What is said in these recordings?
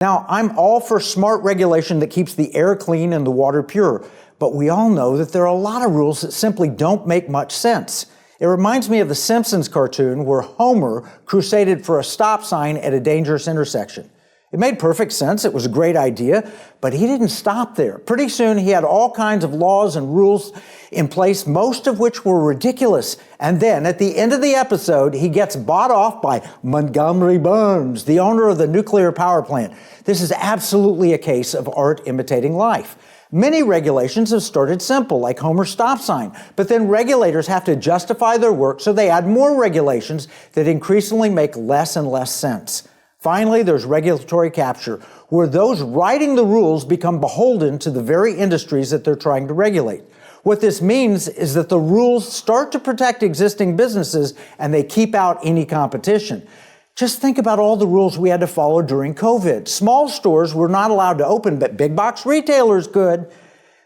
Now, I'm all for smart regulation that keeps the air clean and the water pure, but we all know that there are a lot of rules that simply don't make much sense. It reminds me of the Simpsons cartoon where Homer crusaded for a stop sign at a dangerous intersection. It made perfect sense, it was a great idea, but he didn't stop there. Pretty soon he had all kinds of laws and rules in place, most of which were ridiculous. And then at the end of the episode, he gets bought off by Montgomery Burns, the owner of the nuclear power plant. This is absolutely a case of art imitating life. Many regulations have started simple, like Homer's stop sign, but then regulators have to justify their work, so they add more regulations that increasingly make less and less sense. Finally, there's regulatory capture, where those writing the rules become beholden to the very industries that they're trying to regulate. What this means is that the rules start to protect existing businesses and they keep out any competition. Just think about all the rules we had to follow during COVID. Small stores were not allowed to open, but big box retailers could.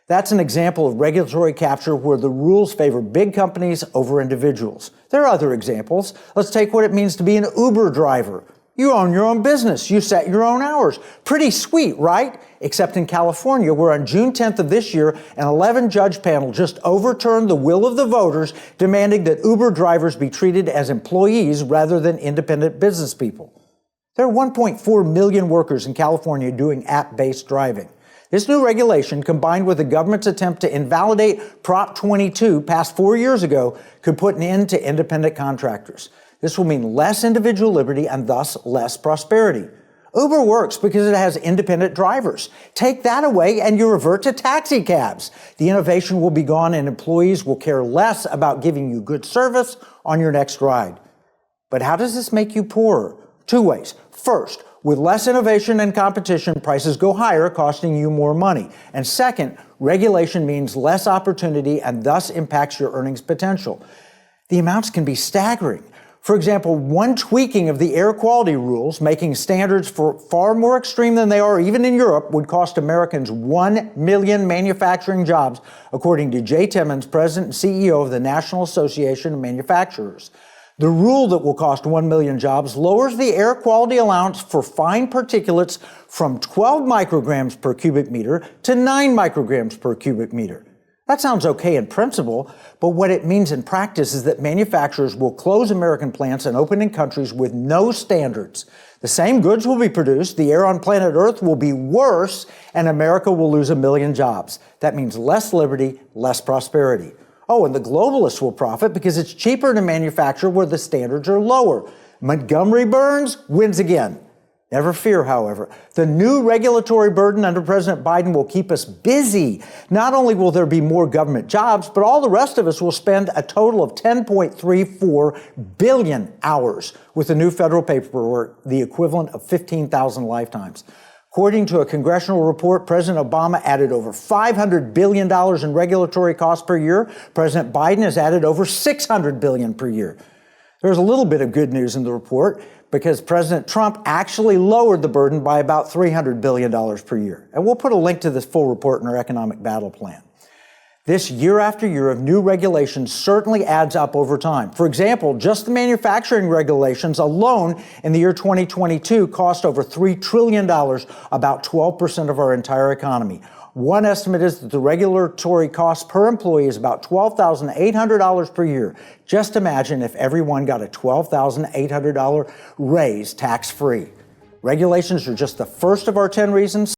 That's an example of regulatory capture where the rules favor big companies over individuals. There are other examples. Let's take what it means to be an Uber driver. You own your own business. You set your own hours. Pretty sweet, right? Except in California, where on June 10th of this year, an 11-judge panel just overturned the will of the voters, demanding that Uber drivers be treated as employees rather than independent business people. There are 1.4 million workers in California doing app-based driving. This new regulation, combined with the government's attempt to invalidate Prop 22 passed 4 years ago, could put an end to independent contractors. This will mean less individual liberty and thus less prosperity. Uber works because it has independent drivers. Take that away and you revert to taxi cabs. The innovation will be gone and employees will care less about giving you good service on your next ride. But how does this make you poorer? Two ways. First, with less innovation and competition, prices go higher, costing you more money. And second, regulation means less opportunity and thus impacts your earnings potential. The amounts can be staggering. For example, one tweaking of the air quality rules, making standards far more extreme than they are even in Europe, would cost Americans 1 million manufacturing jobs, according to Jay Timmons, President and CEO of the National Association of Manufacturers. The rule that will cost 1 million jobs lowers the air quality allowance for fine particulates from 12 micrograms per cubic meter to 9 micrograms per cubic meter. That sounds okay in principle, but what it means in practice is that manufacturers will close American plants and open in countries with no standards. The same goods will be produced, the air on planet Earth will be worse, and America will lose 1 million jobs. That means less liberty, less prosperity. Oh, and the globalists will profit because it's cheaper to manufacture where the standards are lower. Montgomery Burns wins again. Never fear, however. The new regulatory burden under President Biden will keep us busy. Not only will there be more government jobs, but all the rest of us will spend a total of 10.34 billion hours with the new federal paperwork, the equivalent of 15,000 lifetimes. According to a congressional report, President Obama added over $500 billion in regulatory costs per year. President Biden has added over $600 billion per year. There's a little bit of good news in the report because President Trump actually lowered the burden by about $300 billion per year. And we'll put a link to this full report in our economic battle plan. This year after year of new regulations certainly adds up over time. For example, just the manufacturing regulations alone in the year 2022 cost over $3 trillion, about 12% of our entire economy. One estimate is that the regulatory cost per employee is about $12,800 per year. Just imagine if everyone got a $12,800 raise tax-free. Regulations are just the first of our 10 reasons